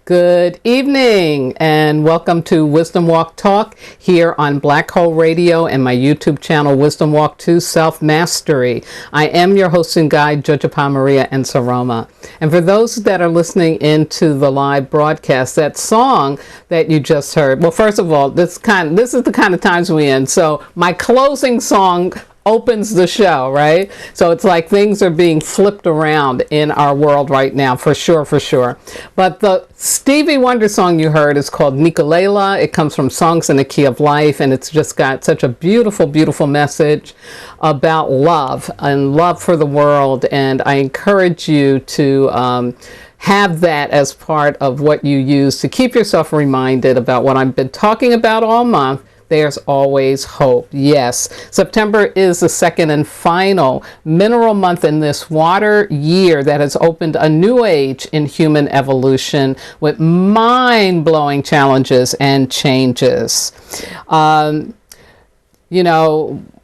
Good evening and welcome to Wisdom Walk Talk here on Black Hole Radio and my YouTube channel Wisdom Walk to Self-Mastery. I am your host and guide, Jojapa Maria and Saroma. And for those that are listening into the live broadcast, that song that you just heard, well, first of all, this is the kind of times we in. So my closing song opens the show, right? So it's like things are being flipped around in our world right now, for sure. But the Stevie Wonder song you heard is called Nicolela. It comes from Songs in the Key of Life, and it's just got such a beautiful message about love and love for the world. And I encourage you to have that as part of what you use to keep yourself reminded about what I've been talking about all month. There's always hope. Yes, September is the second and final mineral month in this water year that has opened a new age in human evolution with mind-blowing challenges and changes.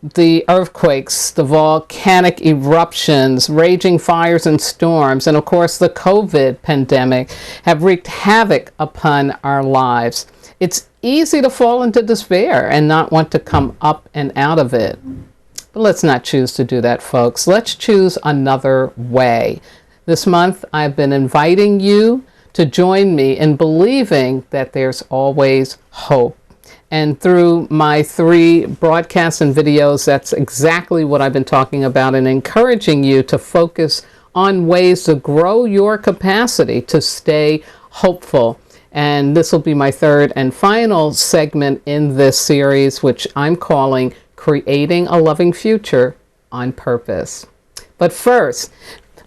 The earthquakes, the volcanic eruptions, raging fires and storms, and of course the COVID pandemic have wreaked havoc upon our lives. It's easy to fall into despair and not want to come up and out of it. But let's not choose to do that, folks. Let's choose another way. This month, I've been inviting you to join me in believing that there's always hope. And through my 3 broadcasts and videos, that's exactly what I've been talking about, and encouraging you to focus on ways to grow your capacity to stay hopeful. And this will be my 3rd and final segment in this series, which I'm calling Creating a Loving Future on Purpose. But first,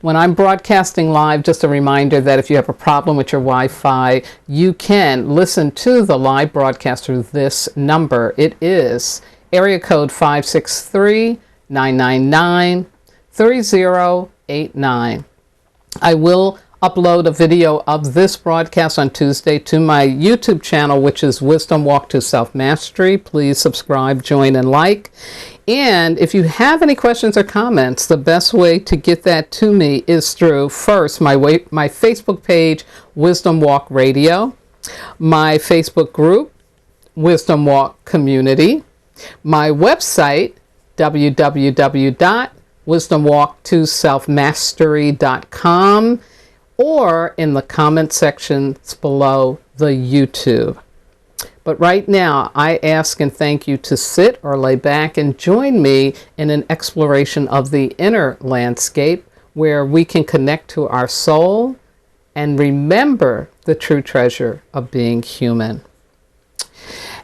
when I'm broadcasting live, just a reminder that if you have a problem with your Wi-Fi, you can listen to the live broadcast through this number. It is area code 563-999-3089. I will upload a video of this broadcast on Tuesday to my YouTube channel, which is Wisdom Walk to Self-Mastery. Please subscribe, join, and like. And if you have any questions or comments, the best way to get that to me is through, first, my Facebook page, Wisdom Walk Radio, my Facebook group, Wisdom Walk Community, my website, www.wisdomwalktoselfmastery.com, or in the comment sections below the YouTube. But right now, I ask and thank you to sit or lay back and join me in an exploration of the inner landscape where we can connect to our soul and remember the true treasure of being human.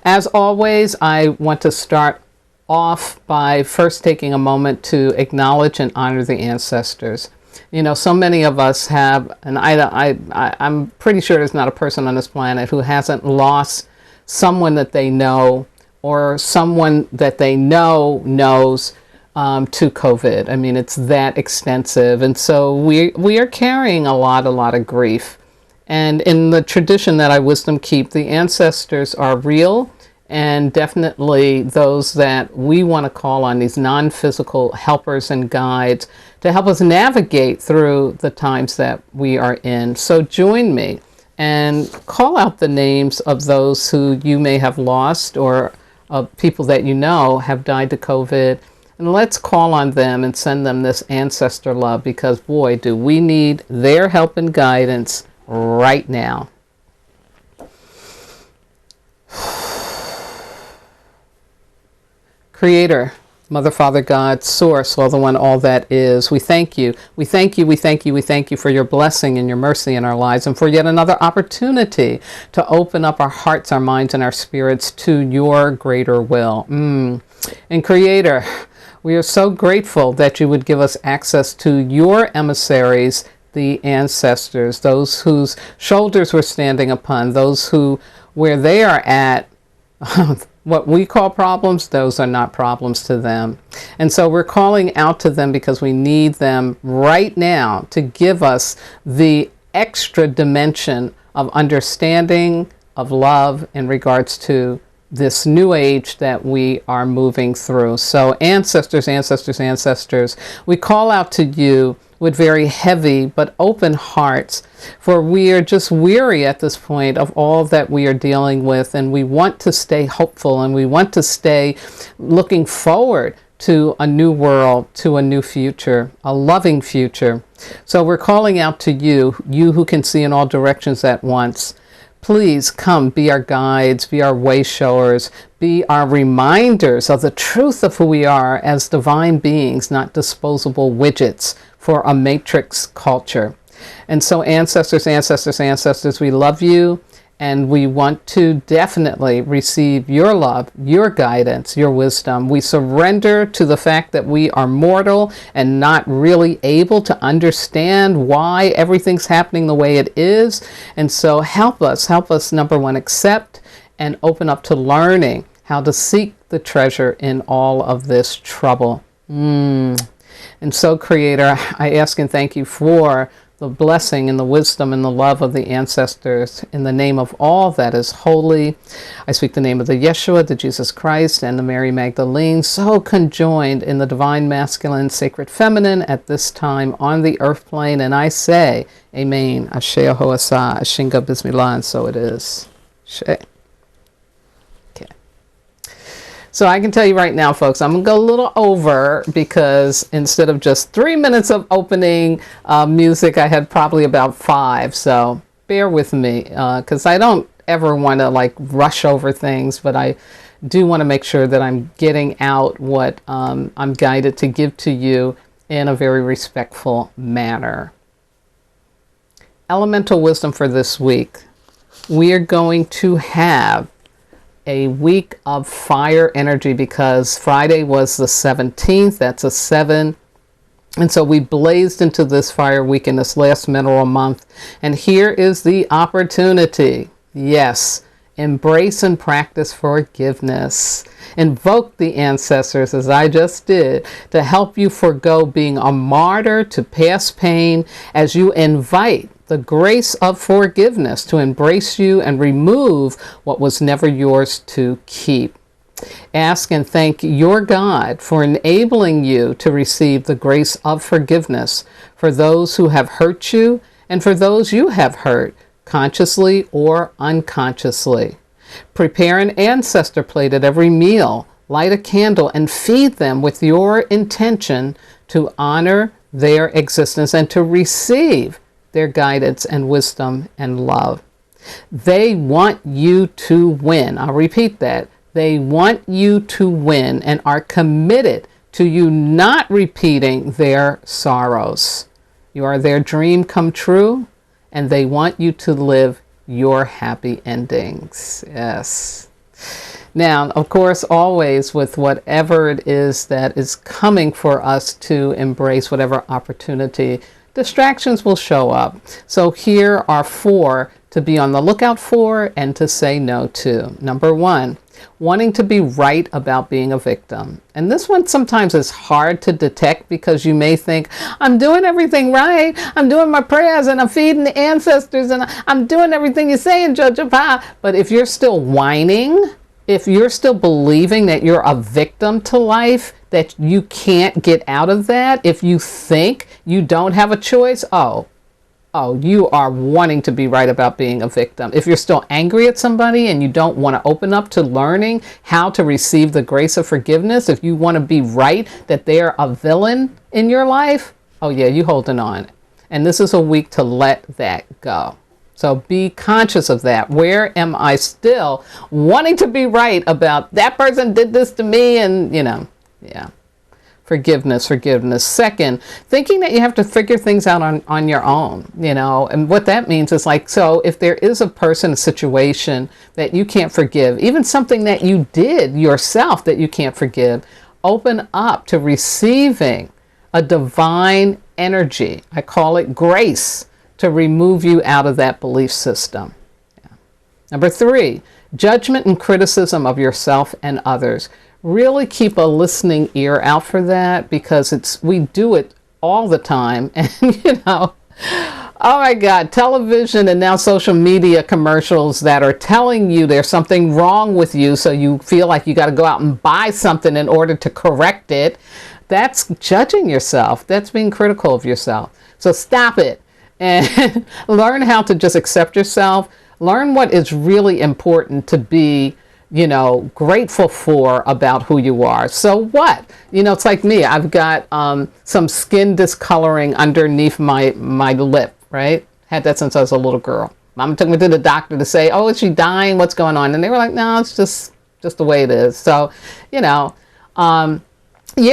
As always, I want to start off by first taking a moment to acknowledge and honor the ancestors. You know, so many of us have, and I'm pretty sure there's not a person on this planet who hasn't lost someone that they know or someone that they know knows to COVID. I mean, it's that extensive. And so we are carrying a lot of grief. And in the tradition that I wisdom keep, the ancestors are real and definitely those that we want to call on, these non-physical helpers and guides to help us navigate through the times that we are in. So join me and call out the names of those who you may have lost or of people that you know have died to COVID. And let's call on them and send them this ancestor love, because boy, do we need their help and guidance right now. Creator, Mother, Father, God, Source, all the one, all that is. We thank you. We thank you. We thank you. We thank you for your blessing and your mercy in our lives, and for yet another opportunity to open up our hearts, our minds, and our spirits to your greater will. And Creator, we are so grateful that you would give us access to your emissaries, the ancestors, those whose shoulders we're standing upon, those who, where they are at, what we call problems, those are not problems to them. And so we're calling out to them because we need them right now to give us the extra dimension of understanding, of love in regards to this new age that we are moving through. So ancestors, we call out to you with very heavy but open hearts, for we are just weary at this point of all that we are dealing with, and we want to stay hopeful, and we want to stay looking forward to a new world, to a new future, a loving future. So we're calling out to you, you who can see in all directions at once. Please come, be our guides, be our way showers, be our reminders of the truth of who we are as divine beings, not disposable widgets for a matrix culture. And so ancestors, ancestors, ancestors, we love you, and we want to definitely receive your love, your guidance, your wisdom. We surrender to the fact that we are mortal and not really able to understand why everything's happening the way it is. And so help us, number one, accept and open up to learning how to seek the treasure in all of this trouble. And so, Creator, I ask and thank you for the blessing and the wisdom and the love of the ancestors. In the name of all that is holy, I speak the name of the Yeshua, the Jesus Christ, and the Mary Magdalene, so conjoined in the divine masculine, sacred feminine at this time on the earth plane. And I say, Amen, Ashe Ahoasa, Ashinga Bismillah, and so it is. Ashe. So I can tell you right now, folks, I'm going to go a little over, because instead of just 3 minutes of opening music, I had probably about 5. So bear with me, because I don't ever want to like rush over things, but I do want to make sure that I'm getting out what I'm guided to give to you in a very respectful manner. Elemental wisdom for this week. We are going to have a week of fire energy, because Friday was the 17th. That's a 7. And so we blazed into this fire week in this last mineral month. And here is the opportunity. Yes, embrace and practice forgiveness. Invoke the ancestors, as I just did, to help you forego being a martyr to past pain, as you invite the grace of forgiveness to embrace you and remove what was never yours to keep. Ask and thank your God for enabling you to receive the grace of forgiveness for those who have hurt you and for those you have hurt, consciously or unconsciously. Prepare an ancestor plate at every meal, light a candle, and feed them with your intention to honor their existence and to receive their guidance and wisdom and love. They want you to win. I'll repeat that. They want you to win and are committed to you not repeating their sorrows. You are their dream come true, and they want you to live your happy endings. Yes. Now, of course, always with whatever it is that is coming for us to embrace, whatever opportunity, distractions will show up. So here are 4 to be on the lookout for and to say no to. Number 1, wanting to be right about being a victim. And this one sometimes is hard to detect, because you may think, I'm doing everything right. I'm doing my prayers and I'm feeding the ancestors and I'm doing everything you say in Judge of High. But if you're still whining, if you're still believing that you're a victim to life, that you can't get out of that, if you think you don't have a choice, you are wanting to be right about being a victim. If you're still angry at somebody and you don't want to open up to learning how to receive the grace of forgiveness, if you want to be right that they're a villain in your life, you holding on. And this is a week to let that go. So be conscious of that. Where am I still wanting to be right about that person did this to me? And, forgiveness. Second, thinking that you have to figure things out on your own, and what that means is like, so if there is a person, a situation that you can't forgive, even something that you did yourself that you can't forgive, open up to receiving a divine energy. I call it grace, to remove you out of that belief system. Number 3, judgment and criticism of yourself and others. Really keep a listening ear out for that, because we do it all the time. And oh my God, television and now social media commercials that are telling you there's something wrong with you, so you feel like you got to go out and buy something in order to correct it. that's judging yourself. That's being critical of yourself. So stop it and learn how to just accept yourself. Learn what is really important to be, grateful for about who you are. So what? It's like me. I've got some skin discoloring underneath my lip, right? Had that since I was a little girl. Mom took me to the doctor to say, oh, is she dying? What's going on? And they were like, no, it's just the way it is. So, yeah,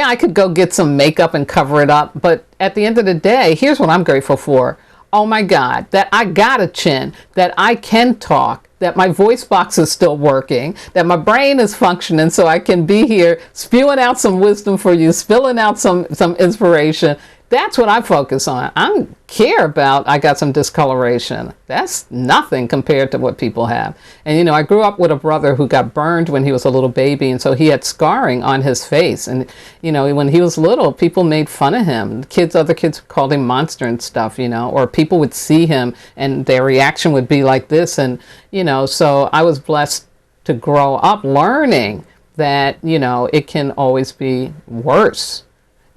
I could go get some makeup and cover it up. But at the end of the day, here's what I'm grateful for. Oh my God, that I got a chin, that I can talk, that my voice box is still working, that my brain is functioning so I can be here spewing out some wisdom for you, spilling out some inspiration. That's what I focus on. I don't care about I got some discoloration. That's nothing compared to what people have. And I grew up with a brother who got burned when he was a little baby, and so he had scarring on his face. And when he was little, people made fun of him. Other kids called him monster and stuff, or people would see him and their reaction would be like this. And so I was blessed to grow up learning that it can always be worse.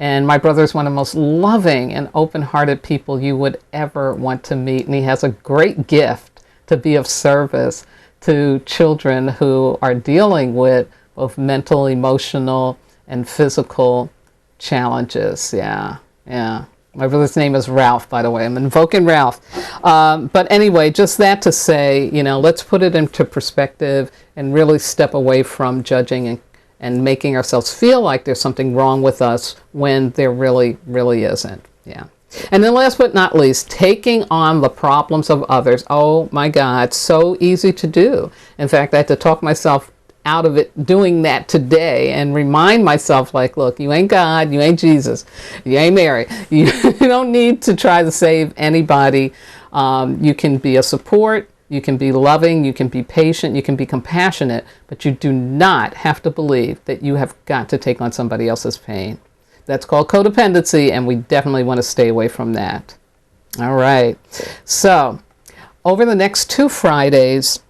And my brother is one of the most loving and open-hearted people you would ever want to meet. And he has a great gift to be of service to children who are dealing with both mental, emotional, and physical challenges. Yeah. My brother's name is Ralph, by the way. I'm invoking Ralph. But anyway, just that to say, let's put it into perspective and really step away from judging and making ourselves feel like there's something wrong with us when there really, really isn't. Yeah. And then last but not least, taking on the problems of others. Oh my God, so easy to do. In fact, I had to talk myself out of it doing that today and remind myself, like, look, you ain't God, you ain't Jesus, you ain't Mary. You don't need to try to save anybody. You can be a support. You can be loving, you can be patient, you can be compassionate, but you do not have to believe that you have got to take on somebody else's pain. That's called codependency, and we definitely want to stay away from that. All right. So, over the next 2 Fridays,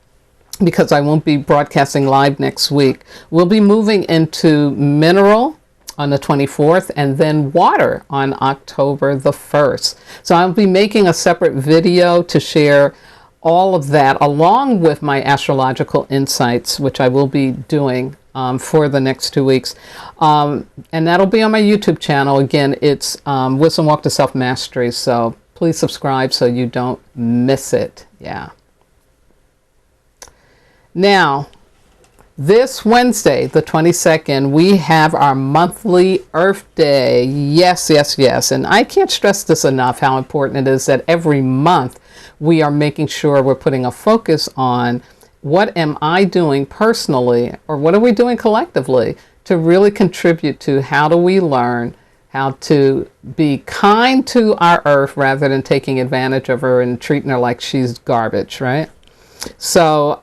because I won't be broadcasting live next week, we'll be moving into mineral on the 24th and then water on October the 1st. So I'll be making a separate video to share all of that along with my astrological insights, which I will be doing for the next 2 weeks. And that'll be on my YouTube channel. Again, it's Wisdom Walk to Self-Mastery. So please subscribe so you don't miss it. Yeah. Now, this Wednesday, the 22nd, we have our monthly Earth Day. Yes, yes, yes. And I can't stress this enough, how important it is that every month we are making sure we're putting a focus on what am I doing personally, or what are we doing collectively to really contribute to how do we learn how to be kind to our Earth rather than taking advantage of her and treating her like she's garbage, right? So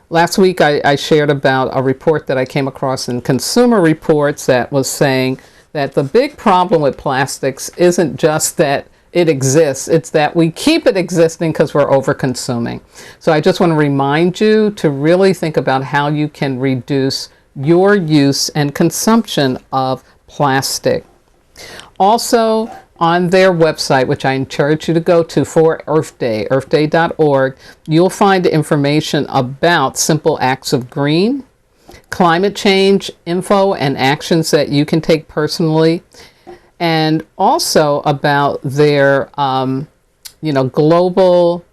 last week I shared about a report that I came across in Consumer Reports that was saying that the big problem with plastics isn't just that it exists, it's that we keep it existing because we're over consuming. So I just want to remind you to really think about how you can reduce your use and consumption of plastic. Also, on their website, which I encourage you to go to for Earth Day, earthday.org, you'll find information about simple acts of green, climate change info and actions that you can take personally, and also about their global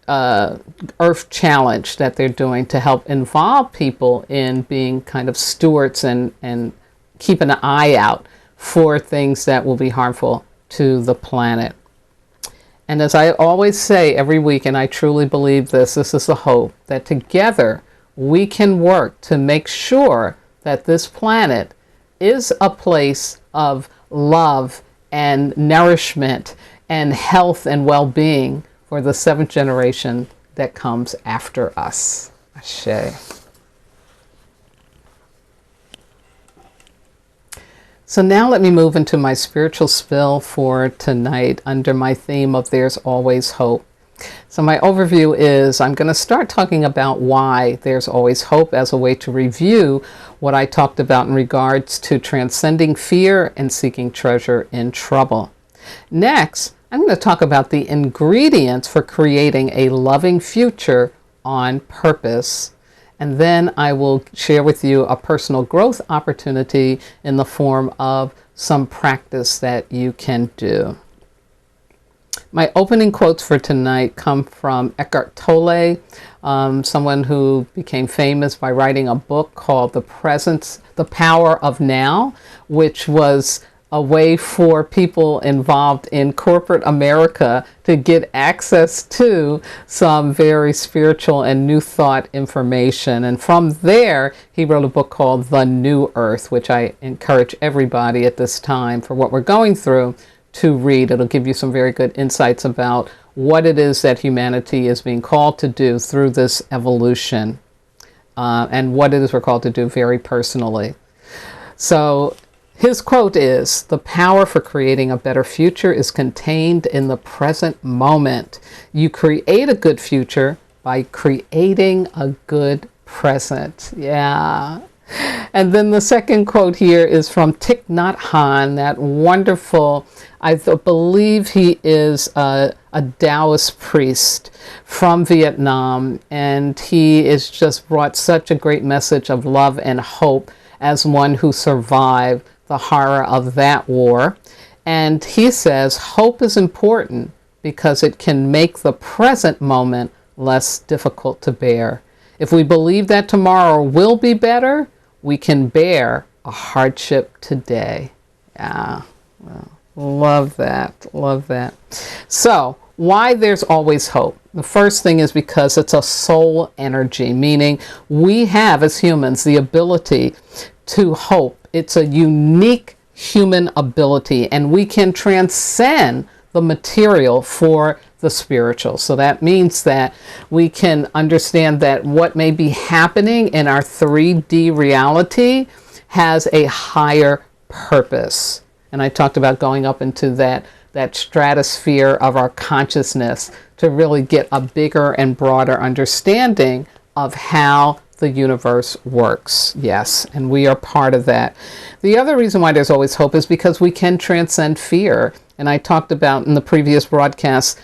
Earth Challenge that they're doing to help involve people in being kind of stewards and keep an eye out for things that will be harmful to the planet. And as I always say every week, and I truly believe this is the hope, that together we can work to make sure that this planet is a place of love and nourishment and health and well-being for the 7th generation that comes after us. Ashe. So now let me move into my spiritual spill for tonight under my theme of There's Always Hope. So my overview is I'm going to start talking about why there's always hope as a way to review what I talked about in regards to transcending fear and seeking treasure in trouble. Next, I'm going to talk about the ingredients for creating a loving future on purpose. And then I will share with you a personal growth opportunity in the form of some practice that you can do. My opening quotes for tonight come from Eckhart Tolle, someone who became famous by writing a book called The Power of Now, which was a way for people involved in corporate America to get access to some very spiritual and new thought information. And from there, he wrote a book called The New Earth, which I encourage everybody at this time for what we're going through to read. It'll give you some very good insights about what it is that humanity is being called to do through this evolution, and what it is we're called to do very personally. So his quote is, "The power for creating a better future is contained in the present moment. You create a good future by creating a good present." Yeah. And then the second quote here is from Thich Nhat Hanh, that wonderful, I believe he is a Taoist priest from Vietnam, and he has just brought such a great message of love and hope as one who survived the horror of that war. And he says, hope is important because it can make the present moment less difficult to bear. If we believe that tomorrow will be better, we can bear a hardship today. Yeah, well, love that, love that. So, why there's always hope? The first thing is because it's a soul energy, meaning we have as humans the ability to hope. It's a unique human ability, and we can transcend the material for the spiritual. So that means that we can understand that what may be happening in our 3D reality has a higher purpose. And I talked about going up into that stratosphere of our consciousness to really get a bigger and broader understanding of how the universe works. Yes, and we are part of that. The other reason why there's always hope is because we can transcend fear. And I talked about in the previous broadcast,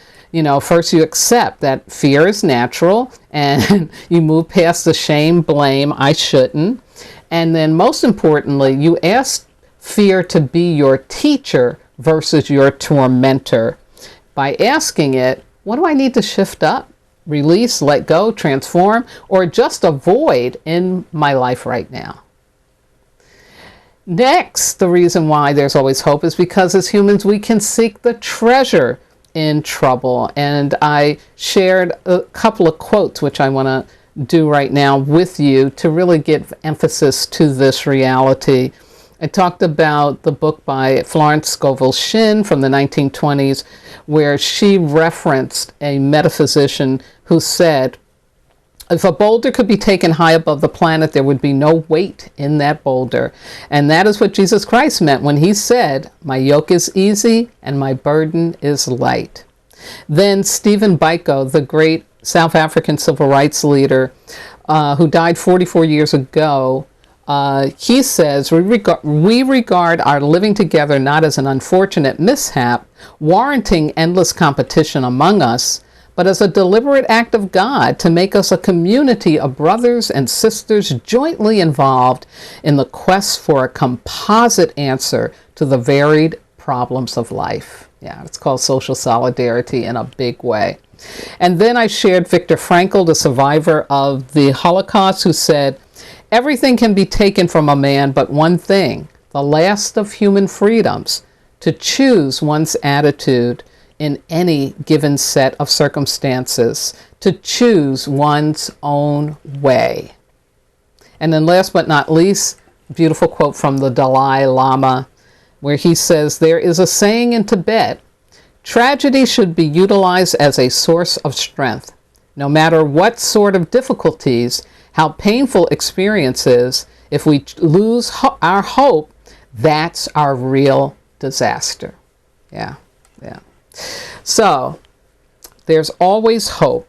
first you accept that fear is natural and you move past the shame, blame, I shouldn't. And then most importantly, you ask fear to be your teacher versus your tormentor. By asking it, what do I need to shift up, release, let go, transform, or just avoid in my life right now? Next, the reason why there's always hope is because as humans we can seek the treasure in trouble. And I shared a couple of quotes which I want to do right now with you to really give emphasis to this reality. I talked about the book by Florence Scovel Shinn from the 1920s, where she referenced a metaphysician who said, if a boulder could be taken high above the planet, there would be no weight in that boulder. And that is what Jesus Christ meant when he said, my yoke is easy and my burden is light. Then Stephen Biko, the great South African civil rights leader who died 44 years ago, he says, we regard our living together not as an unfortunate mishap, warranting endless competition among us, but as a deliberate act of God to make us a community of brothers and sisters jointly involved in the quest for a composite answer to the varied problems of life. Yeah, it's called social solidarity in a big way. And then I shared Viktor Frankl, the survivor of the Holocaust, who said, everything can be taken from a man but one thing, the last of human freedoms, to choose one's attitude in any given set of circumstances, to choose one's own way. And then last but not least, a beautiful quote from the Dalai Lama, where he says, there is a saying in Tibet, tragedy should be utilized as a source of strength. No matter what sort of difficulties, how painful experiences, if we lose our hope, that's our real disaster. Yeah. So There's always hope.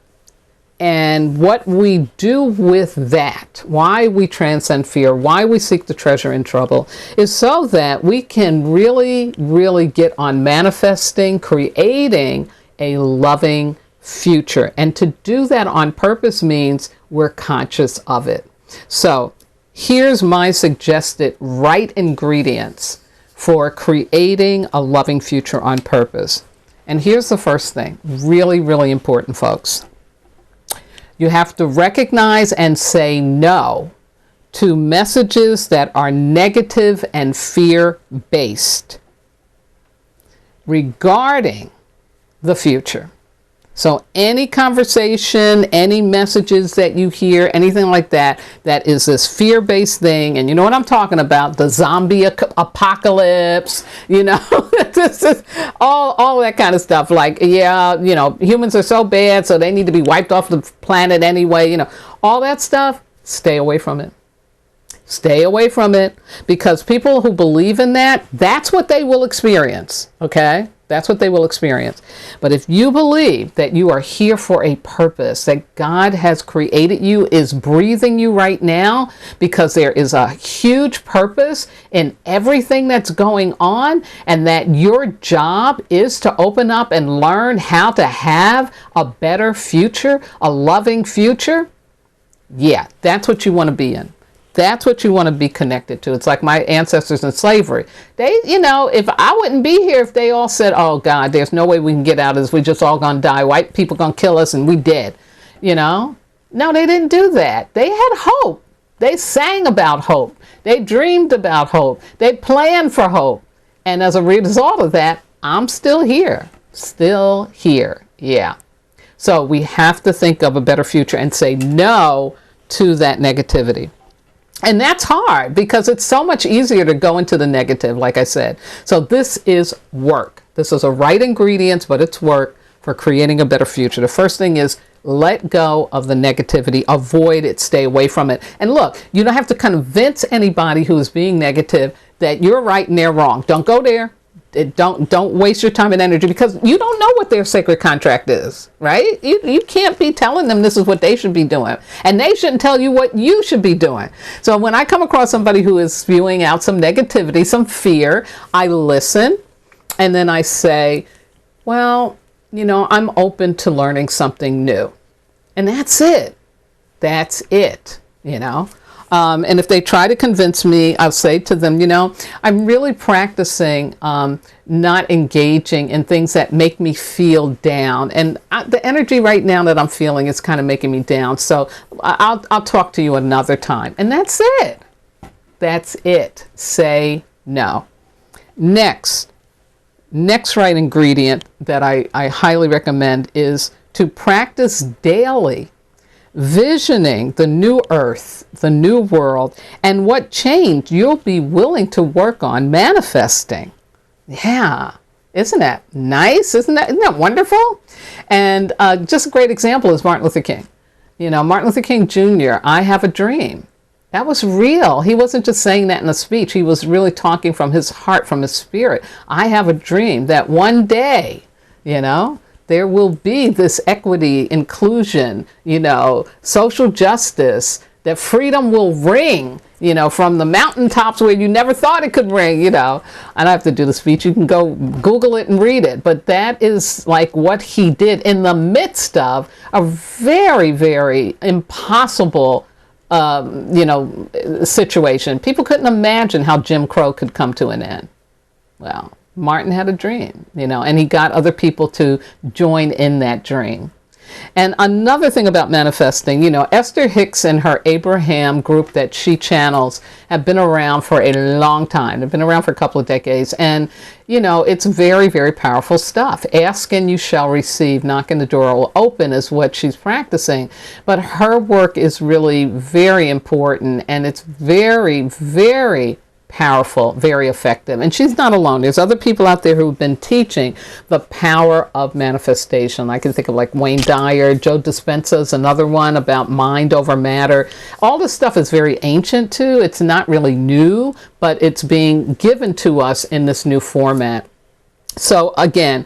And what we do with that, why we transcend fear, why we seek the treasure in trouble, is so that we can really, really get on manifesting, creating a loving future. And to do that on purpose means we're conscious of it. So here's my suggested right ingredients for creating a loving future on purpose. And here's the first thing, really, really important, folks. You have to recognize and say no to messages that are negative and fear-based regarding the future. So any conversation, any messages that you hear, anything like that, that is this fear-based thing, and you know what I'm talking about, the zombie apocalypse, you know, this is all that kind of stuff. Like, yeah, you know, humans are so bad, so they need to be wiped off the planet anyway, you know, all that stuff, stay away from it. Stay away from it, because people who believe in that, that's what they will experience, okay? That's what they will experience. But if you believe that you are here for a purpose, that God has created you, is breathing you right now, because there is a huge purpose in everything that's going on, and that your job is to open up and learn how to have a better future, a loving future, yeah, that's what you want to be in. That's what you want to be connected to. It's like my ancestors in slavery. They, you know, if I wouldn't be here if they all said, oh God, there's no way we can get out of this. We're just all going to die. White people going to kill us and we dead, you know? No, they didn't do that. They had hope. They sang about hope. They dreamed about hope. They planned for hope. And as a result of that, I'm still here. Still here. Yeah. So we have to think of a better future and say no to that negativity. And that's hard, because it's so much easier to go into the negative, like I said. So this is work. This is a right ingredients, but it's work for creating a better future. The first thing is let go of the negativity, avoid it, stay away from it. And look, you don't have to convince anybody who is being negative that you're right and they're wrong. Don't go there. Don't waste your time and energy, because you don't know what their sacred contract is, right? You can't be telling them this is what they should be doing, and they shouldn't tell you what you should be doing. So when I come across somebody who is spewing out some negativity, some fear, I listen, and then I say, well, you know, I'm open to learning something new. And that's it. That's it, you know. And if they try to convince me, I'll say to them, you know, I'm really practicing not engaging in things that make me feel down. And the energy right now that I'm feeling is kind of making me down. So I'll talk to you another time. And that's it. That's it. Say no. Next right ingredient that I highly recommend is to practice daily visioning the new earth, the new world, and what change you'll be willing to work on manifesting. Yeah. Isn't that nice? Isn't that wonderful? And just a great example is Martin Luther King. You know, Martin Luther King Jr., I have a dream. That was real. He wasn't just saying that in a speech. He was really talking from his heart, from his spirit. I have a dream that one day, you know, there will be this equity, inclusion, you know, social justice, that freedom will ring, you know, from the mountaintops where you never thought it could ring, you know. I don't have to do the speech. You can go Google it and read it. But that is like what he did in the midst of a very, very impossible, you know, situation. People couldn't imagine how Jim Crow could come to an end. Well, Martin had a dream, you know, and he got other people to join in that dream. And another thing about manifesting, you know, Esther Hicks and her Abraham group that she channels have been around for a long time. They've been around for a couple of decades. And, you know, it's very, very powerful stuff. Ask and you shall receive. Knock and the door will open is what she's practicing. But her work is really very important, and it's very, very powerful, very effective. And she's not alone. There's other people out there who've been teaching the power of manifestation. I can think of like Wayne Dyer, Joe Dispenza's another one about mind over matter. All this stuff is very ancient too. It's not really new, but it's being given to us in this new format. So again,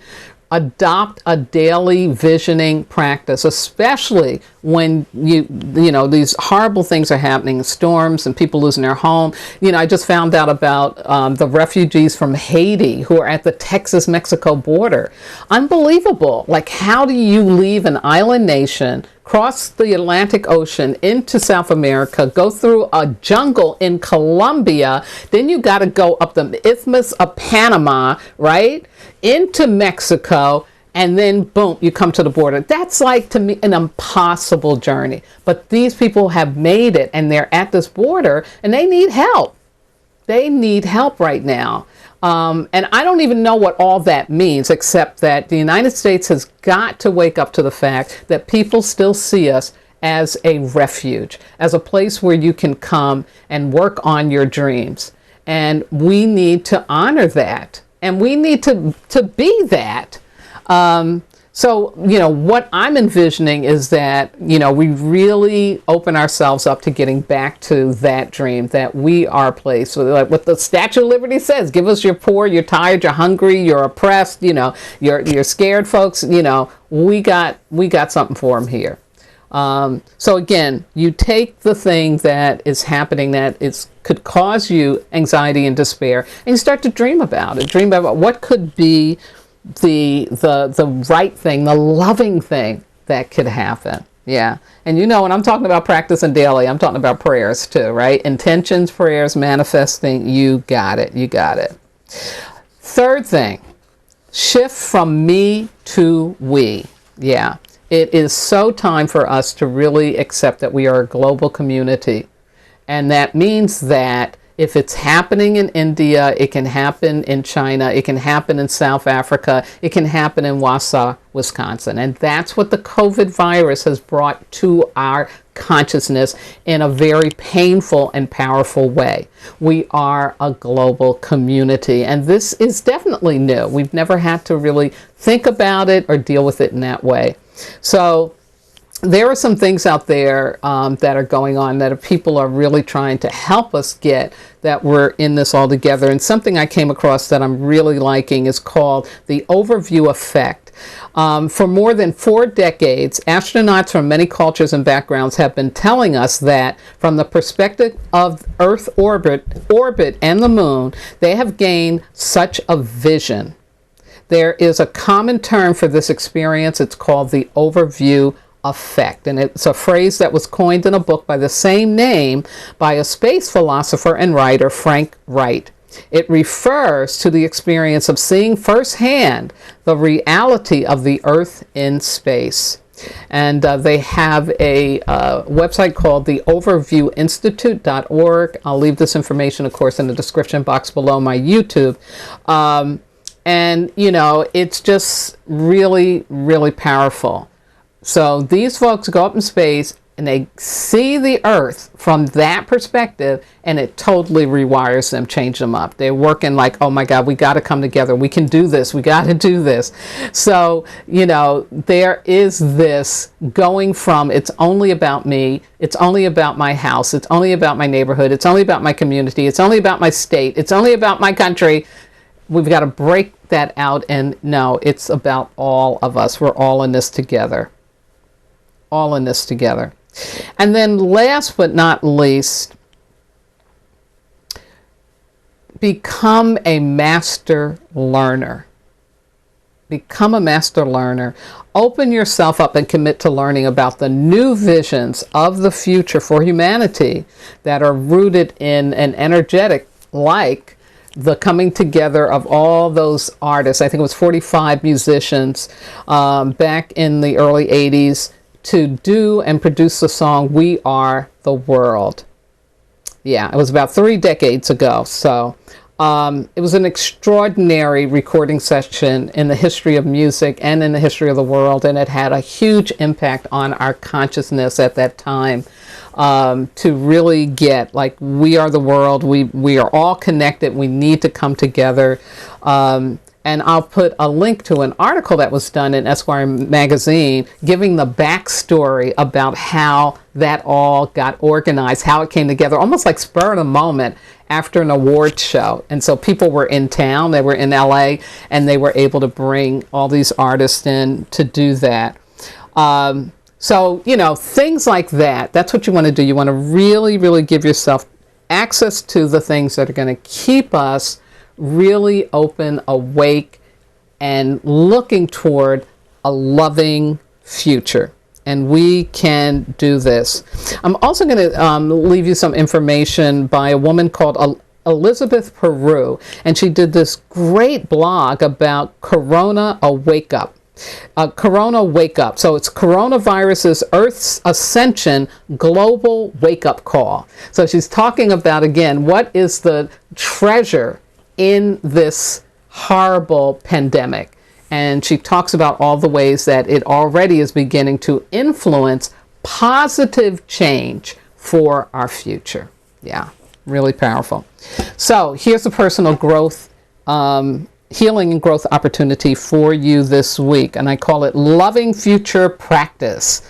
Adopt a daily visioning practice, especially when you know these horrible things are happening, storms and people losing their home. You know, I just found out about the refugees from Haiti who are at the Texas-Mexico border. Unbelievable. Like, how do you leave an island nation, cross the Atlantic Ocean into South America, go through a jungle in Colombia, then you got to go up the Isthmus of Panama, right, into Mexico, and then boom, you come to the border. That's, like, to me, an impossible journey. But these people have made it, and they're at this border, and they need help. They need help right now. And I don't even know what all that means, except that the United States has got to wake up to the fact that people still see us as a refuge, as a place where you can come and work on your dreams. And we need to honor that. And we need to be that. So, you know, what I'm envisioning is that, you know, we really open ourselves up to getting back to that dream, that we are a place, so like what the Statue of Liberty says, give us your poor, you're tired, you're hungry, you're oppressed, you know, you're scared folks, you know, we got something for them here. So again, you take the thing that is happening that could cause you anxiety and despair, and you start to dream about it. Dream about what could be the right thing, the loving thing that could happen. Yeah. And you know, when I'm talking about practicing daily, I'm talking about prayers too, right? Intentions, prayers, manifesting. You got it. You got it. Third thing, shift from me to we. Yeah. It is so time for us to really accept that we are a global community. And that means that if it's happening in India, it can happen in China, it can happen in South Africa, it can happen in Wausau, Wisconsin. And that's what the COVID virus has brought to our consciousness in a very painful and powerful way. We are a global community, and this is definitely new. We've never had to really think about it or deal with it in that way. So there are some things out there that are going on that people are really trying to help us get, that we're in this all together. And something I came across that I'm really liking is called the overview effect. For more than 4 decades, astronauts from many cultures and backgrounds have been telling us that from the perspective of Earth orbit and the moon, they have gained such a vision. There is a common term for this experience. It's called the overview effect, and it's a phrase that was coined in a book by the same name by a space philosopher and writer, Frank Wright. It refers to the experience of seeing firsthand the reality of the Earth in space. And they have a website called the overviewinstitute.org. I'll leave this information, of course, in the description box below my YouTube. And, you know, it's just really, really powerful. So these folks go up in space and they see the Earth from that perspective, and it totally rewires them, changes them up. They're working like, oh my God, we got to come together. We can do this. We got to do this. So, you know, there is this going from it's only about me, it's only about my house, it's only about my neighborhood, it's only about my community, it's only about my state, it's only about my country. We've got to break that out, and no, it's about all of us. We're all in this together. All in this together. And then last but not least, become a master learner. Become a master learner. Open yourself up and commit to learning about the new visions of the future for humanity that are rooted in an energetic, like the coming together of all those artists. I think it was 45 musicians back in the early 80s to do and produce the song We Are the World. Yeah, it was about 3 decades ago. So it was an extraordinary recording session in the history of music and in the history of the world, and it had a huge impact on our consciousness at that time, to really get like we are the world, we are all connected, we need to come together. And I'll put a link to an article that was done in Esquire magazine giving the backstory about how that all got organized, how it came together, almost like spur of the moment after an award show. And so people were in town, they were in LA, and they were able to bring all these artists in to do that. So, you know, things like that, that's what you want to do. You want to really, really give yourself access to the things that are going to keep us really open, awake, and looking toward a loving future. And we can do this. I'm also going to leave you some information by a woman called Elizabeth Peru, and she did this great blog about Corona, a wake up. Corona Wake Up. So it's coronavirus's Earth's Ascension global wake up call. So she's talking about, again, what is the treasure in this horrible pandemic. And she talks about all the ways that it already is beginning to influence positive change for our future. Yeah, really powerful. So here's a personal growth healing and growth opportunity for you this week, and I call it Loving Future Practice.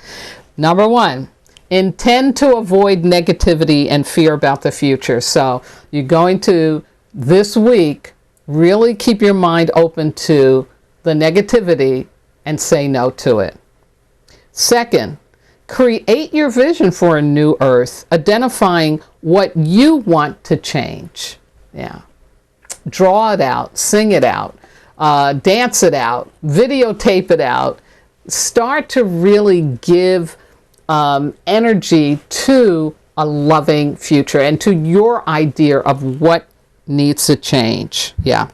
Number 1, intend to avoid negativity and fear about the future. So you're going to, this week, really keep your mind open to the negativity and say no to it. Second, create your vision for a new earth, identifying what you want to change. Yeah. Draw it out, sing it out, dance it out, videotape it out. Start to really give energy to a loving future and to your idea of what needs to change. Yeah.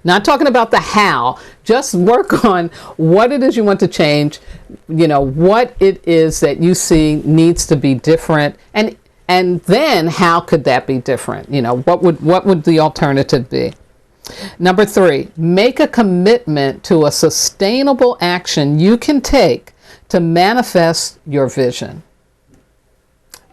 Not talking about the how, just work on what it is you want to change, you know, what it is that you see needs to be different, and then how could that be different? You know, what would the alternative be? Number 3, make a commitment to a sustainable action you can take to manifest your vision.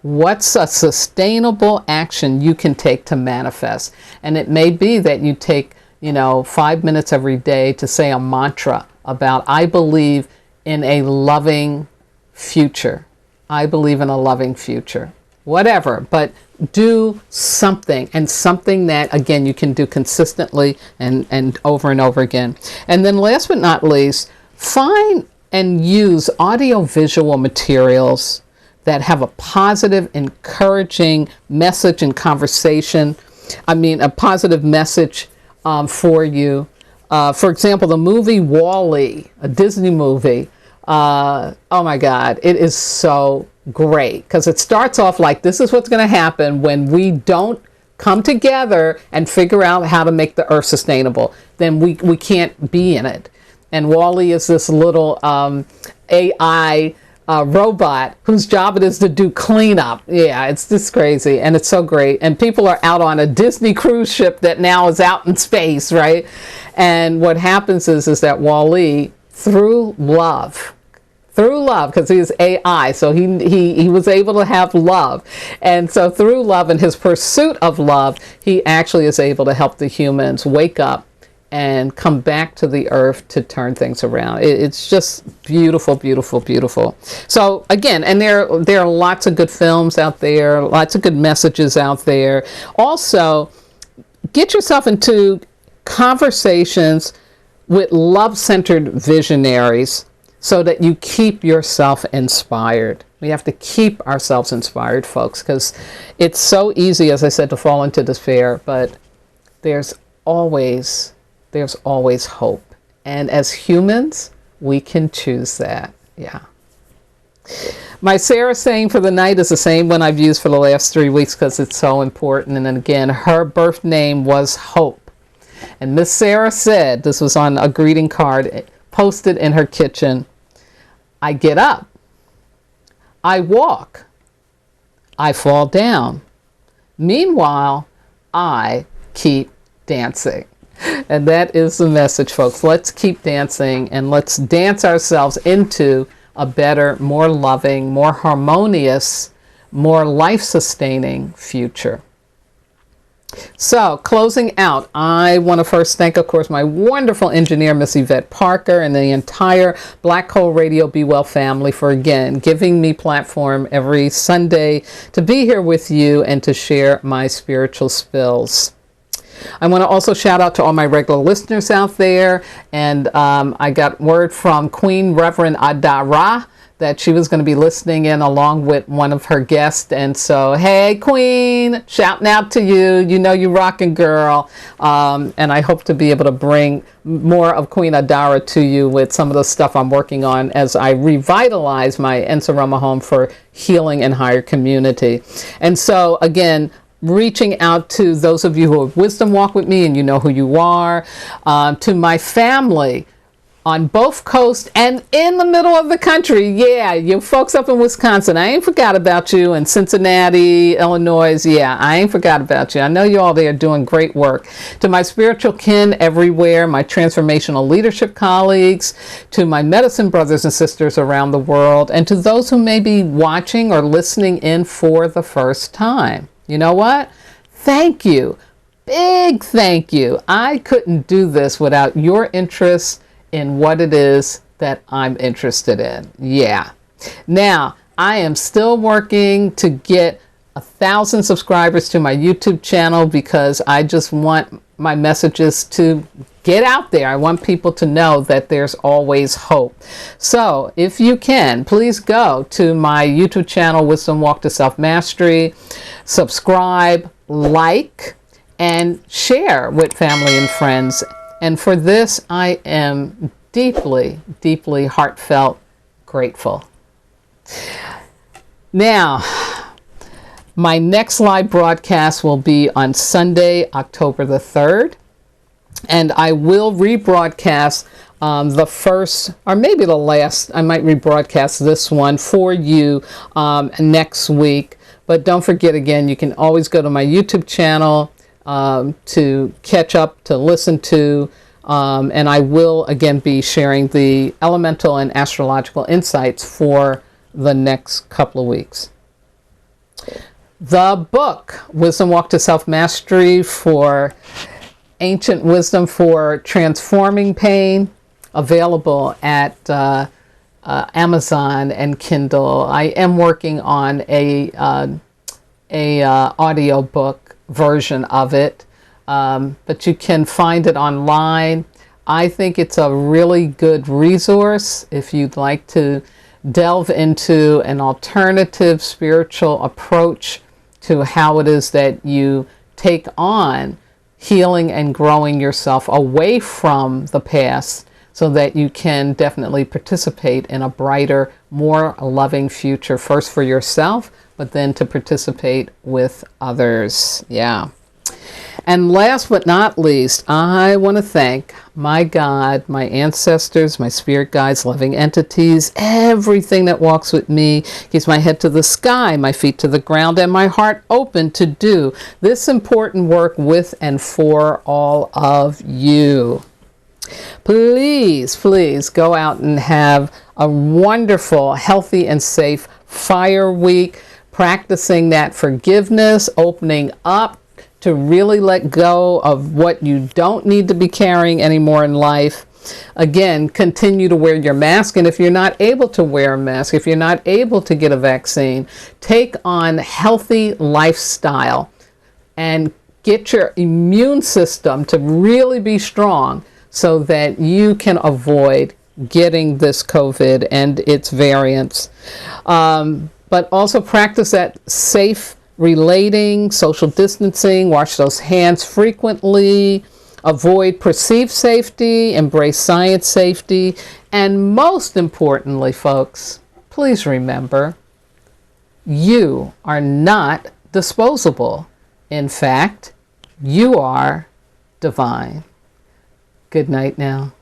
What's a sustainable action you can take to manifest? And it may be that you take, you know, 5 minutes every day to say a mantra about, I believe in a loving future. I believe in a loving future. Whatever, but do something, and something that, again, you can do consistently and over again. And then last but not least, find and use audiovisual materials that have a positive, encouraging message and conversation. I mean, a positive message for you. For example, the movie Wall-E, a Disney movie. Oh my God, it is so great, because it starts off like, this is what's going to happen when we don't come together and figure out how to make the earth sustainable. Then we can't be in it. And Wall-E is this little AI robot whose job it is to do cleanup. Yeah, it's just crazy, and it's so great. And people are out on a Disney cruise ship that now is out in space, right? And what happens is that Wall-E, through love, because he is AI, so he was able to have love. And so through love and his pursuit of love, he actually is able to help the humans wake up and come back to the earth to turn things around. It's just beautiful, beautiful, beautiful. So again, and there are lots of good films out there, lots of good messages out there. Also, get yourself into conversations with love-centered visionaries, so that you keep yourself inspired. We have to keep ourselves inspired, folks, because it's so easy, as I said, to fall into despair, but there's always hope. And as humans, we can choose that. Yeah. My Sara saying for the night is the same one I've used for the last 3 weeks because it's so important. And then again, her birth name was Hope. And Miss Sara said, this was on a greeting card posted in her kitchen, I get up, I walk, I fall down. Meanwhile, I keep dancing. And that is the message, folks. Let's keep dancing, and let's dance ourselves into a better, more loving, more harmonious, more life-sustaining future. So, closing out, I want to first thank, of course, my wonderful engineer, Miss Yvette Parker, and the entire Black Hole Radio Be Well family for, again, giving me platform every Sunday to be here with you and to share my spiritual spills. I want to also shout out to all my regular listeners out there, and I got word from Queen Reverend Adara that she was going to be listening in along with one of her guests. And so, hey, Queen, shouting out to you. You know you rocking, girl. And I hope to be able to bring more of Queen Adara to you with some of the stuff I'm working on as I revitalize my Ensaroma home for healing and higher community. And so, again, reaching out to those of you who have wisdom walk with me and you know who you are, to my family on both coasts and in the middle of the country. Yeah, you folks up in Wisconsin, I ain't forgot about you. In Cincinnati, Illinois, yeah, I ain't forgot about you. I know you all there doing great work. To my spiritual kin everywhere, my transformational leadership colleagues, to my medicine brothers and sisters around the world, and to those who may be watching or listening in for the first time. You know what? Thank you. Big thank you. I couldn't do this without your interest in what it is that I'm interested in. Yeah. Now, I am still working to get 1,000 subscribers to my YouTube channel because I just want my messages to get out there. I want people to know that there's always hope. So if you can, please go to my YouTube channel, Wisdom Walk to Self-Mastery, subscribe, like, and share with family and friends. And for this, I am deeply, deeply heartfelt grateful. Now, my next live broadcast will be on Sunday, October the 3rd. And I will rebroadcast the first, or maybe the last, I might rebroadcast this one for you next week. But don't forget, again, you can always go to my YouTube channel to catch up, to listen to, and I will again be sharing the elemental and astrological insights for the next couple of weeks. The book, Wisdom Walk to Self-Mastery for Ancient Wisdom for Transforming Pain, available at Amazon and Kindle. I am working on a audio book version of it, but you can find it online. I think it's a really good resource if you'd like to delve into an alternative spiritual approach to how it is that you take on healing and growing yourself away from the past so that you can definitely participate in a brighter, more loving future, first for yourself, but then to participate with others. Yeah. And last but not least, I want to thank my God, my ancestors, my spirit guides, loving entities, everything that walks with me, keeps my head to the sky, my feet to the ground, and my heart open to do this important work with and for all of you. Please, please go out and have a wonderful, healthy, and safe fire week, practicing that forgiveness, opening up to really let go of what you don't need to be carrying anymore in life. Again, continue to wear your mask. And if you're not able to wear a mask, if you're not able to get a vaccine, take on healthy lifestyle and get your immune system to really be strong so that you can avoid getting this COVID and its variants. But also practice that safe relating, social distancing, wash those hands frequently, avoid perceived safety, embrace science safety, and most importantly, folks, please remember, you are not disposable. In fact, you are divine. Good night now.